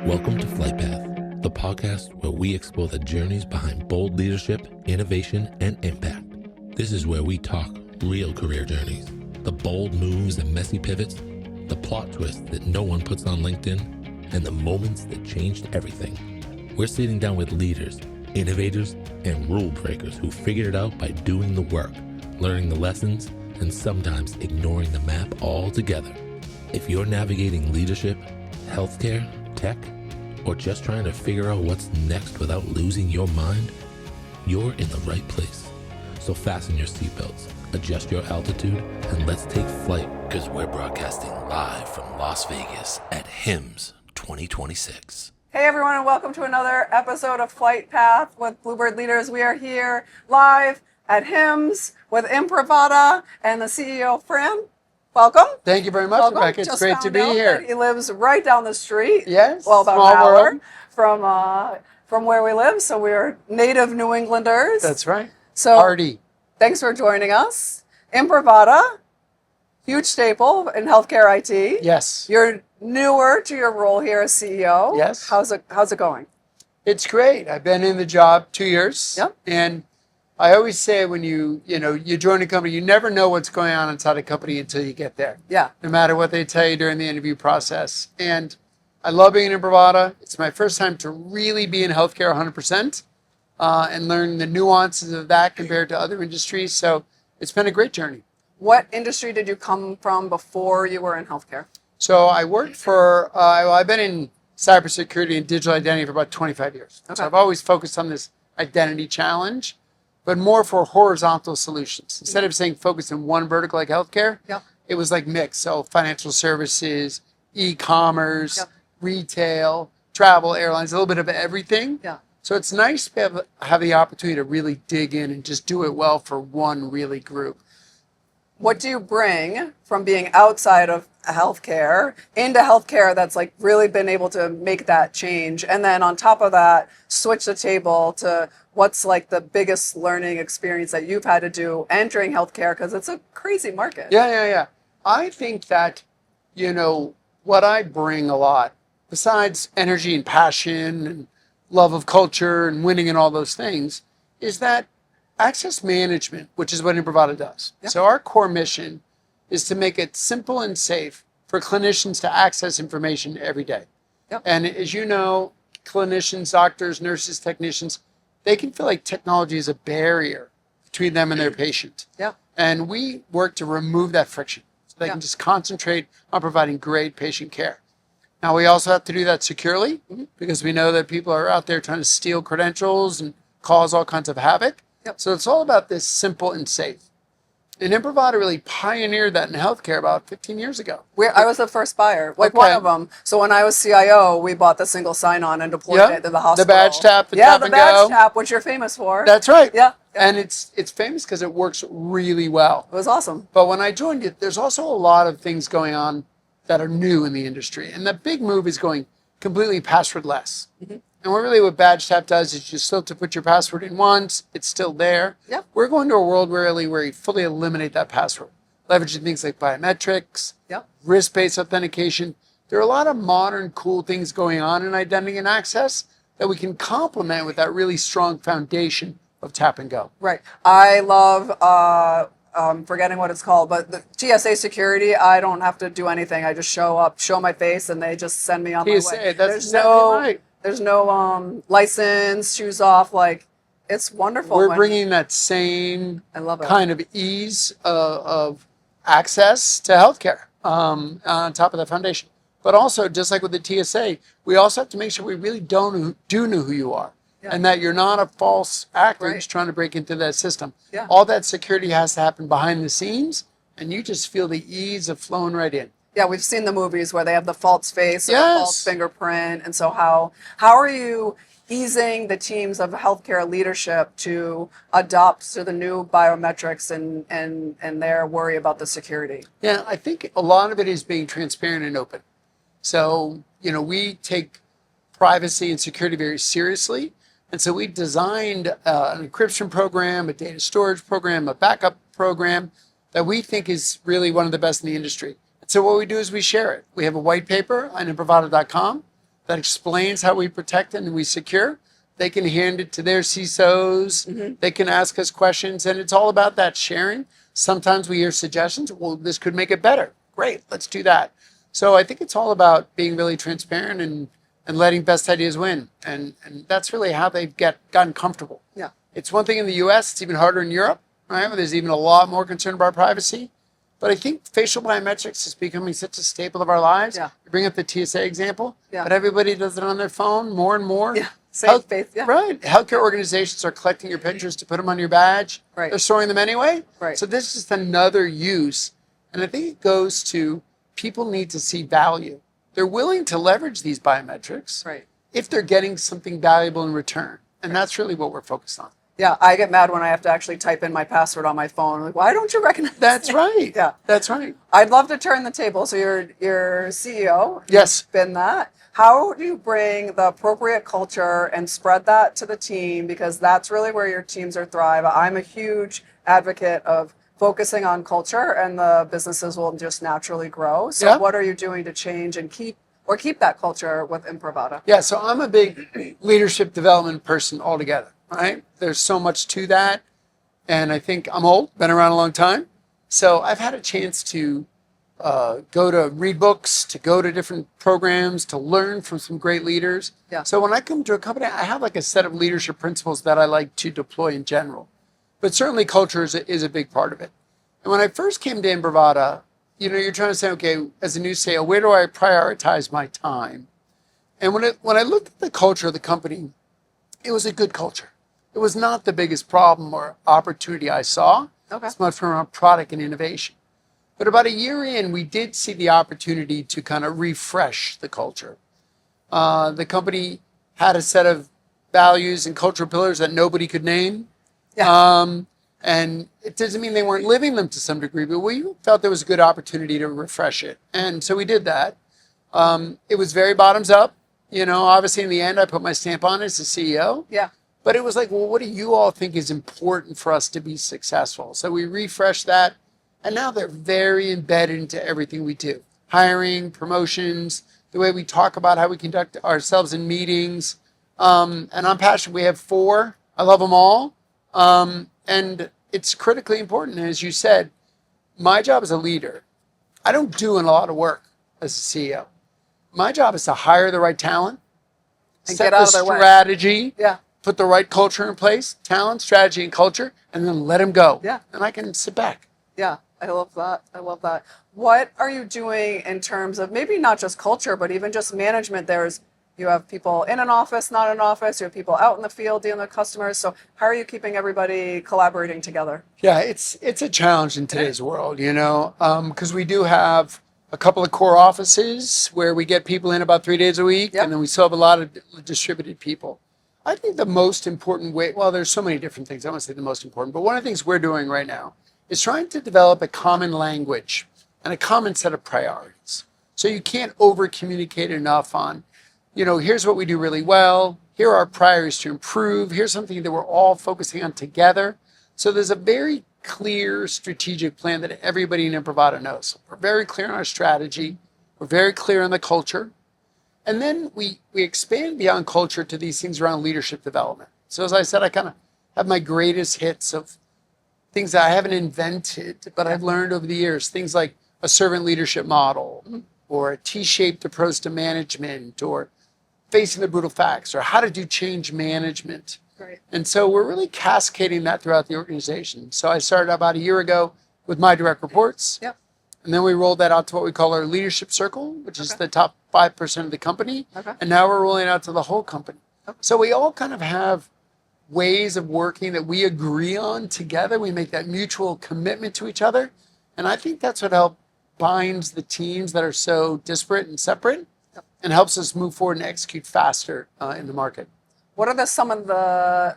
Welcome to Flight Path, the podcast where we explore the journeys behind bold leadership, innovation, and impact. This is where we talk real career journeys, the bold moves and messy pivots, the plot twists that no one puts on LinkedIn, and the moments that changed everything. We're sitting down with leaders, innovators, and rule breakers who figured it out by doing the work, learning the lessons, and sometimes ignoring the map altogether. If you're navigating leadership, healthcare, tech, or just trying to figure out what's next without losing your mind, you're in the right place. So fasten your seatbelts, adjust your altitude, and let's take flight, because we're broadcasting live from Las Vegas at HIMSS 2026. Hey everyone, and welcome to another episode of Flight Path with Bluebird Leaders. We are here live at HIMSS with Imprivata and the CEO, Fran. Welcome. Thank you very much, Welcome. Rebecca. It's Just great to found be out here. that he lives right down the street. Yes, Well, about small an hour world. from where we live. So we are native New Englanders. That's right. So Hardy. thanks for joining us. Imprivata, huge staple in healthcare IT. Yes. You're newer to your role here as CEO. Yes. How's it going? It's great. I've been in the job 2 years. Yep. And I always say when you join a company, you never know what's going on inside a company until you get there. Yeah. No matter what they tell you during the interview process. And I love being in Imprivata. It's my first time to really be in healthcare 100% and learn the nuances of that compared to other industries. So it's been a great journey. What industry did you come from before you were in healthcare? So I worked for, I've been in cybersecurity and digital identity for about 25 years. Okay. So I've always focused on this identity challenge, but more for horizontal solutions. Instead of saying focus in one vertical like healthcare, Yep. it was like mixed. So financial services, e-commerce, Yep. retail, travel, airlines, a little bit of everything. Yeah. So it's nice to be able to have the opportunity to really dig in and just do it well for one really group. What do you bring from being outside of healthcare into healthcare that's like really been able to make that change? And then on top of that, switch the table to what's like the biggest learning experience that you've had to do entering healthcare, because it's a crazy market. Yeah. I think that, what I bring a lot, besides energy and passion and love of culture and winning and all those things, is that access management, which is what Imprivata does. Yep. So our core mission is to make it simple and safe for clinicians to access information every day. Yep. And as you know, clinicians, doctors, nurses, technicians, they can feel like technology is a barrier between them and their patient. Yeah. And we work to remove that friction so they Yeah. can just concentrate on providing great patient care. Now, we also have to do that securely because we know that people are out there trying to steal credentials and cause all kinds of havoc. Yep. So it's all about this simple and safe. And Imprivata really pioneered that in healthcare about 15 years ago. I was the first buyer, like Okay. one of them. So when I was CIO, we bought the single sign-on and deployed it to the hospital. The badge tap, the yeah, tap the and badge go. tap, which you're famous for. That's right. Yeah. And it's famous because it works really well. It was awesome. But when I joined it, there's also a lot of things going on that are new in the industry. And the big move is going completely passwordless. Mm-hmm. And what Badge Tap does is you still have to put your password in once. It's still there. Yep. We're going to a world where you fully eliminate that password, leveraging things like biometrics, Yep. risk-based authentication. There are a lot of modern, cool things going on in identity and access that we can complement with that really strong foundation of tap and go. Right. I love, forgetting what it's called, but the TSA security, I don't have to do anything. I just show up, show my face, and they just send me on my TSA, way. that's exactly right. There's no license, shoes off. Like, it's wonderful. We're bringing that same I love it. kind of ease of access to healthcare on top of that foundation. But also, just like with the TSA, we also have to make sure we really do know who you are. Yeah. And that you're not a false actor Right. who's trying to break into that system. Yeah. All that security has to happen behind the scenes, and you just feel the ease of flowing right in. Yeah, we've seen the movies where they have the false face or the Yes. false fingerprint. And so how are you easing the teams of healthcare leadership to adopt to the new biometrics and their worry about the security? Yeah, I think a lot of it is being transparent and open. So, we take privacy and security very seriously. And so we designed an encryption program, a data storage program, a backup program that we think is really one of the best in the industry. And so what we do is we share it. We have a white paper on Imprivata.com that explains how we protect and we secure. They can hand it to their CISOs. They can ask us questions, and it's all about that sharing. Sometimes we hear suggestions. Well, this could make it better. Great, let's do that. So I think it's all about being really transparent and letting best ideas win. And that's really how they've gotten comfortable. Yeah. It's one thing in the US, it's even harder in Europe, right? Where there's even a lot more concern about privacy. But I think facial biometrics is becoming such a staple of our lives. Yeah. You bring up the TSA example, Yeah. but everybody does it on their phone more and more. Yeah. Same faith. Yeah. Right. Healthcare organizations are collecting your pictures to put them on your badge. Right. They're storing them anyway. Right. So this is just another use. And I think it goes to people need to see value. They're willing to leverage these biometrics Right. if they're getting something valuable in return. And that's really what we're focused on. Yeah, I get mad when I have to actually type in my password on my phone. I'm like, why don't you recognize That's me? right. Yeah. That's right. I'd love to turn the table. So you're CEO. Yes. You've been that. How do you bring the appropriate culture and spread that to the team? Because that's really where your teams are thrive. I'm a huge advocate of focusing on culture, and the businesses will just naturally grow. So Yeah. what are you doing to change and keep that culture with Imprivata? Yeah, so I'm a big leadership development person altogether, right? There's so much to that. And I think I'm old, been around a long time. So I've had a chance to go to read books, to go to different programs, to learn from some great leaders. Yeah. So when I come to a company, I have like a set of leadership principles that I like to deploy in general. But certainly culture is a big part of it. And when I first came to Imprivata, you're trying to say, okay, as a new sale, where do I prioritize my time? And when I looked at the culture of the company, it was a good culture. It was not the biggest problem or opportunity I saw. Okay. It's much more around product and innovation. But about a year in, we did see the opportunity to kind of refresh the culture. The company had a set of values and cultural pillars that nobody could name. Yeah. And it doesn't mean they weren't living them to some degree, but we felt there was a good opportunity to refresh it. And so we did that. It was very bottoms up. Obviously in the end, I put my stamp on it as the CEO. Yeah. But it was like, well, what do you all think is important for us to be successful? So we refreshed that. And now they're very embedded into everything we do. Hiring, promotions, the way we talk about how we conduct ourselves in meetings. And I'm passionate. We have 4. I love them all. And it's critically important. And as you said, my job as a leader, I don't do a lot of work as a CEO. My job is to hire the right talent, And set get out the of their way. strategy, Yeah. put the right culture in place, talent, strategy, and culture, and then let them go. Yeah. And I can sit back. Yeah, I love that. I love that. What are you doing in terms of maybe not just culture, but even just management? You have people in an office, not in an office. You have people out in the field dealing with customers. So how are you keeping everybody collaborating together? Yeah, it's a challenge in today's world, because we do have a couple of core offices where we get people in about 3 days a week, Yep. and then we still have a lot of distributed people. I think the most important way, well, there's so many different things. I don't want to say the most important, but one of the things we're doing right now is trying to develop a common language and a common set of priorities. So you can't over communicate enough on, here's what we do really well. Here are our priorities to improve. Here's something that we're all focusing on together. So there's a very clear strategic plan that everybody in Imprivata knows. We're very clear on our strategy. We're very clear on the culture. And then we expand beyond culture to these things around leadership development. So as I said, I kind of have my greatest hits of things that I haven't invented, but I've learned over the years. Things like a servant leadership model, or a T-shaped approach to management, or facing the brutal facts, or how to do change management. Great. And so we're really cascading that throughout the organization. So I started about a year ago with my direct reports. Yep. And then we rolled that out to what we call our leadership circle, which is the top 5% of the company. Okay. And now we're rolling out to the whole company. Okay. So we all kind of have ways of working that we agree on together. We make that mutual commitment to each other. And I think that's what binds the teams that are so disparate and separate, and helps us move forward and execute faster in the market. What are some of the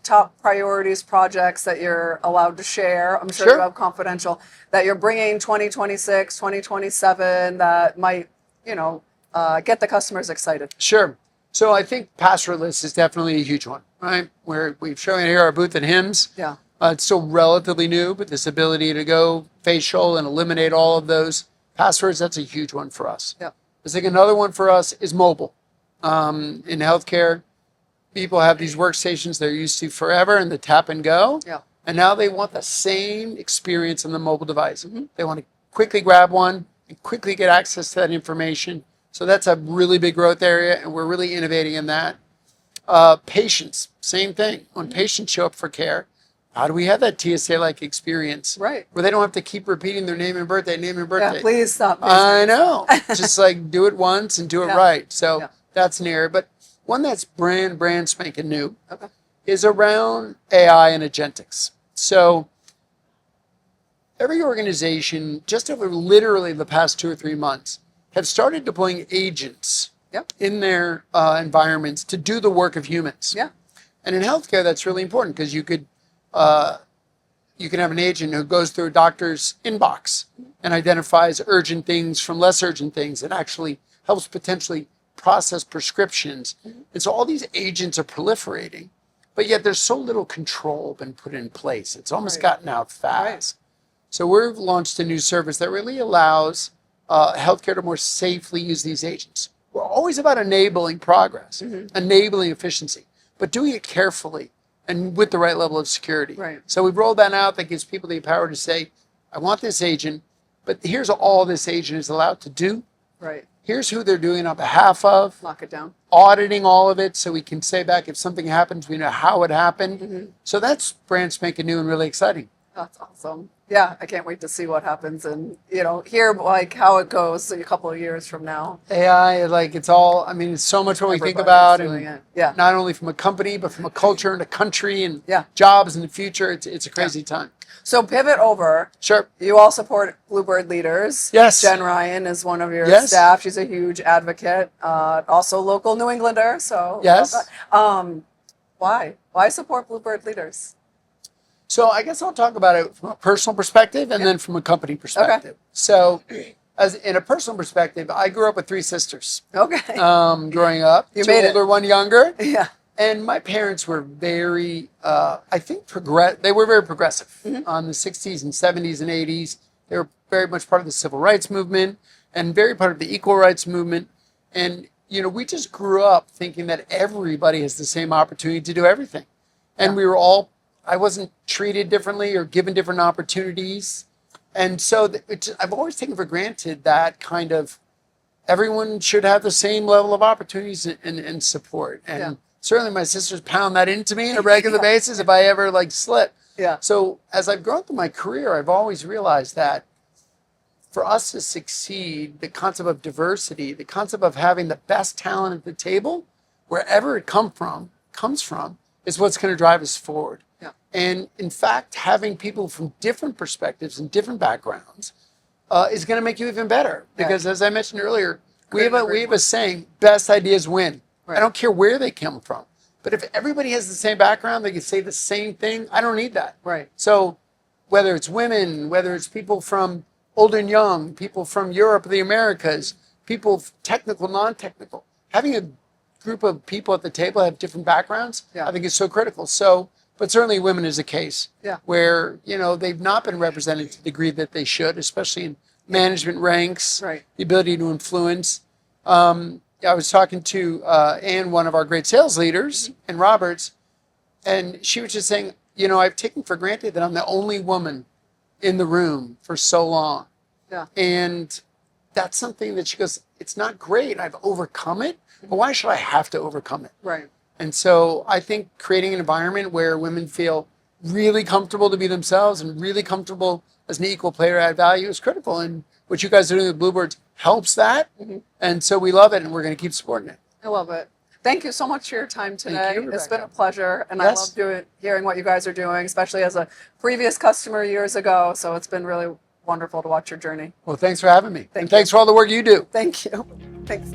top priorities, projects that you're allowed to share? I'm sure Sure. you have confidential, that you're bringing 2026, 2027 that might, get the customers excited. Sure. So I think passwordless is definitely a huge one, right? Where we've shown here our booth at HIMSS. Yeah. It's still relatively new, but this ability to go facial and eliminate all of those passwords, that's a huge one for us. Yeah. I think another one for us is mobile. in healthcare. People have these workstations they're used to forever and the tap and go. Yeah. And now they want the same experience on the mobile device. They want to quickly grab one and quickly get access to that information. So that's a really big growth area, and we're really innovating in that. Patients, same thing. When patients show up for care, how do we have that TSA-like experience? Right. Where they don't have to keep repeating their name and birthday. Yeah, please stop. I know. Just like do it once and do it right. So that's an area. But one that's brand spanking new is around AI and agentics. So every organization, just over literally the past 2 or 3 months, have started deploying agents in their environments to do the work of humans. Yeah. And in healthcare, that's really important because you can have an agent who goes through a doctor's inbox and identifies urgent things from less urgent things and actually helps potentially process prescriptions. And so all these agents are proliferating, but yet there's so little control been put in place. It's almost gotten out fast. So we've launched a new service that really allows healthcare to more safely use these agents. We're always about enabling progress, enabling efficiency, but doing it carefully and with the right level of security. Right. So we've rolled that out that gives people the power to say, I want this agent, but here's all this agent is allowed to do. Right. Here's who they're doing on behalf of. Lock it down. Auditing all of it so we can say back if something happens, we know how it happened. So that's brand spanking new and really exciting. That's awesome. Yeah, I can't wait to see what happens and, hear like how it goes a couple of years from now. AI, it's all, it's so much what we think about. And not only from a company, but from a culture and a country and jobs in the future. It's a crazy time. So pivot over. Sure. You all support Bluebird Leaders. Yes. Jen Ryan is one of your staff. She's a huge advocate, also local New Englander. So yes. Why support Bluebird Leaders? So I guess I'll talk about it from a personal perspective and then from a company perspective. Okay. So as in a personal perspective, I grew up with 3 sisters. Okay. Growing up. You 2 made older, it. 1 younger. Yeah. And my parents were very, they were very progressive on the 60s and 70s and 80s. They were very much part of the civil rights movement and very part of the equal rights movement. And, we just grew up thinking that everybody has the same opportunity to do everything. And we were all, I wasn't treated differently or given different opportunities. And so I've always taken for granted that kind of everyone should have the same level of opportunities and support. And certainly my sisters pound that into me on a regular basis if I ever slip. Yeah. So as I've grown through my career, I've always realized that for us to succeed, the concept of diversity, the concept of having the best talent at the table, wherever it comes from, is what's going to drive us forward. Yeah. And in fact, having people from different perspectives and different backgrounds is going to make you even better. Because as I mentioned earlier, we have a saying, best ideas win. Right. I don't care where they come from. But if everybody has the same background, they can say the same thing, I don't need that. Right. So whether it's women, whether it's people from old and young, people from Europe, the Americas, people technical, non-technical, having a group of people at the table that have different backgrounds, I think is so critical. So, but certainly women is a case where, they've not been represented to the degree that they should, especially in management ranks, the ability to influence. I was talking to Ann, one of our great sales leaders, in Roberts, and she was just saying, I've taken for granted that I'm the only woman in the room for so long. Yeah. And that's something that she goes, it's not great. I've overcome it, but why should I have to overcome it? Right. And so I think creating an environment where women feel really comfortable to be themselves and really comfortable as an equal player at value is critical. And what you guys are doing with Bluebirds helps that. And so we love it and we're going to keep supporting it. I love it. Thank you so much for your time today. Thank you, it's Rebecca. been a pleasure. And I love hearing what you guys are doing, especially as a previous customer years ago. So it's been really wonderful to watch your journey. Well, thanks for having me. Thank you. Thanks for all the work you do. Thank you. Thanks.